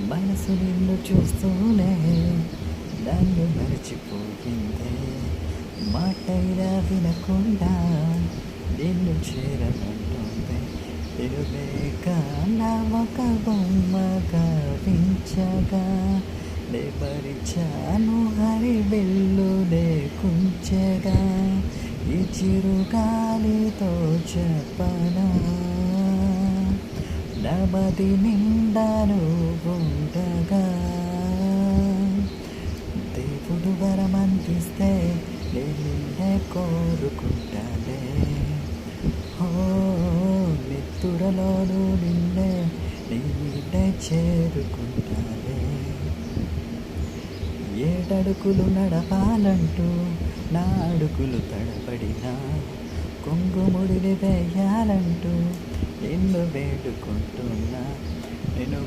మనసు నిన్ను చూస్తూనే నన్ను మరచిపోయిందే. మాటైనా వినకుండా నిన్ను చేరమంటుంది. నేను లేక నా ఒక బొమ్మగా వించగా నే మరిచాను హరి వెల్లునే కుంచెగా. ఈ చిరుగాలితో చెప్పనా నమది నిండా నువ్వుండగా. దేవుడు వరమందిస్తే నేను నిన్నే కోరుకుంటానే. ఓ నిద్దురలోను నిన్నే నీడే చేరుకుంటానే. ఏడడుగులు నడవాలంటూ నా అడుగులు తడబడినా, కొంగుముడిని వేయాలంటూ నిన్ను వేడుకుంటున్నా. నేను